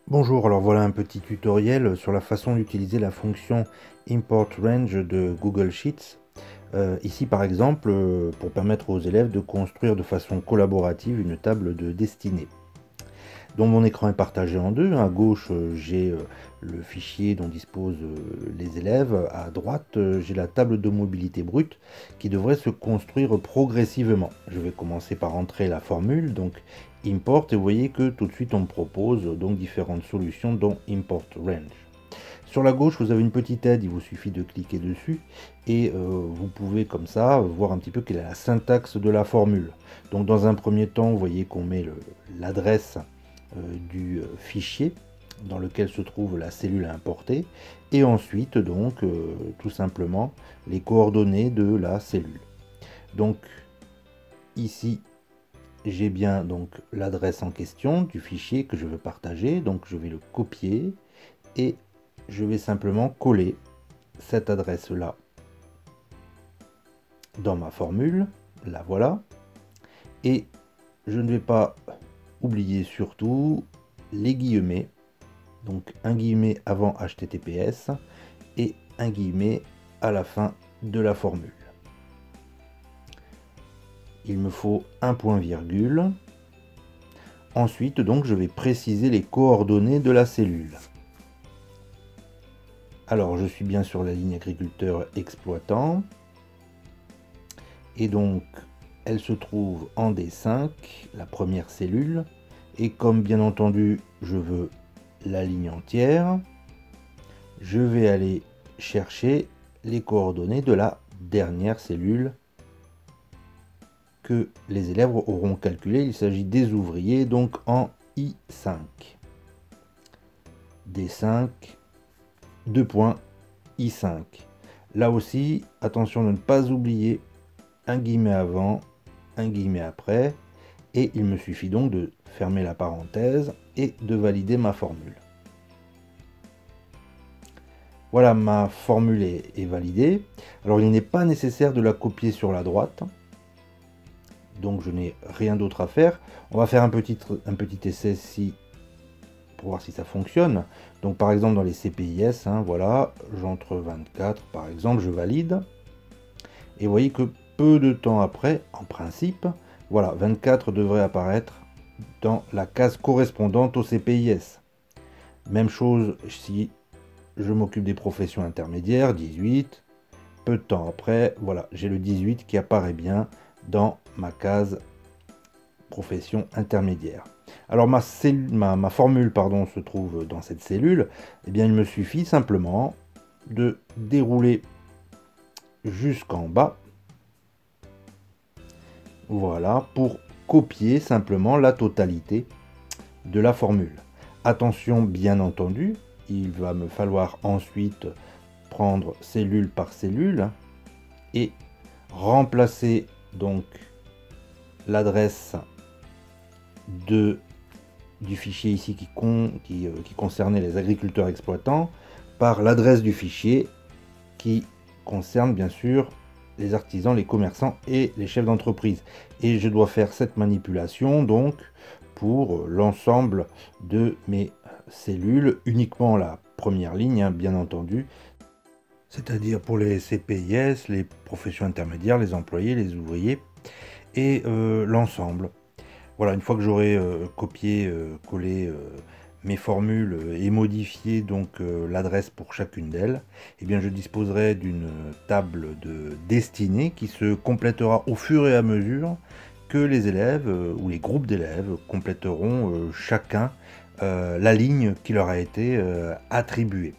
Bonjour, alors voilà un petit tutoriel sur la façon d'utiliser la fonction Import Range de Google Sheets. Ici par exemple, pour permettre aux élèves de construire de façon collaborative une table de destinée. Donc mon écran est partagé en deux. À gauche, j'ai le fichier dont disposent les élèves. À droite, j'ai la table de mobilité brute qui devrait se construire progressivement. Je vais commencer par entrer la formule, donc import, et vous voyez que tout de suite on me propose donc différentes solutions dont import range. Sur la gauche, vous avez une petite aide, il vous suffit de cliquer dessus et vous pouvez comme ça voir un petit peu quelle est la syntaxe de la formule. Donc dans un premier temps, vous voyez qu'on met l'adresse du fichier dans lequel se trouve la cellule à importer et ensuite donc tout simplement les coordonnées de la cellule. Donc ici j'ai bien donc l'adresse en question du fichier que je veux partager, donc je vais le copier et je vais simplement coller cette adresse là dans ma formule, la voilà, et je ne vais pas oublier surtout les guillemets, donc un guillemet avant HTTPS et un guillemet à la fin de la formule. Il me faut un point virgule. Ensuite donc je vais préciser les coordonnées de la cellule. Alors je suis bien sur la ligne agriculteur exploitant et donc elle se trouve en D5, la première cellule, et comme bien entendu je veux la ligne entière, je vais aller chercher les coordonnées de la dernière cellule que les élèves auront calculé. Il s'agit des ouvriers, donc en I5. D5, 2 points, I5. Là aussi, attention de ne pas oublier un guillemet avant, un guillemet après, et il me suffit donc de fermer la parenthèse et de valider ma formule. Voilà, ma formule est validée. Alors il n'est pas nécessaire de la copier sur la droite, donc je n'ai rien d'autre à faire. On va faire un petit essai ici pour voir si ça fonctionne. Donc par exemple dans les CPIS, voilà, j'entre 24 par exemple, je valide. Et vous voyez que peu de temps après, en principe, voilà, 24 devrait apparaître dans la case correspondante au CPIS. Même chose si je m'occupe des professions intermédiaires, 18. Peu de temps après, voilà, j'ai le 18 qui apparaît bien dans ma case profession intermédiaire. Alors ma formule pardon, se trouve dans cette cellule. Eh bien, il me suffit simplement de dérouler jusqu'en bas. Voilà, pour copier simplement la totalité de la formule. Attention, bien entendu, il va me falloir ensuite prendre cellule par cellule et remplacer donc l'adresse du fichier ici qui concernait les agriculteurs exploitants par l'adresse du fichier qui concerne bien sûr les artisans, les commerçants et les chefs d'entreprise. Et je dois faire cette manipulation donc pour l'ensemble de mes cellules, uniquement la première ligne, bien entendu, c'est-à-dire pour les CPIS, les professions intermédiaires, les employés, les ouvriers et l'ensemble. Voilà, une fois que j'aurai copié, collé mes formules et modifié donc l'adresse pour chacune d'elles, eh bien je disposerai d'une table de destinée qui se complétera au fur et à mesure que les élèves ou les groupes d'élèves compléteront chacun la ligne qui leur a été attribuée.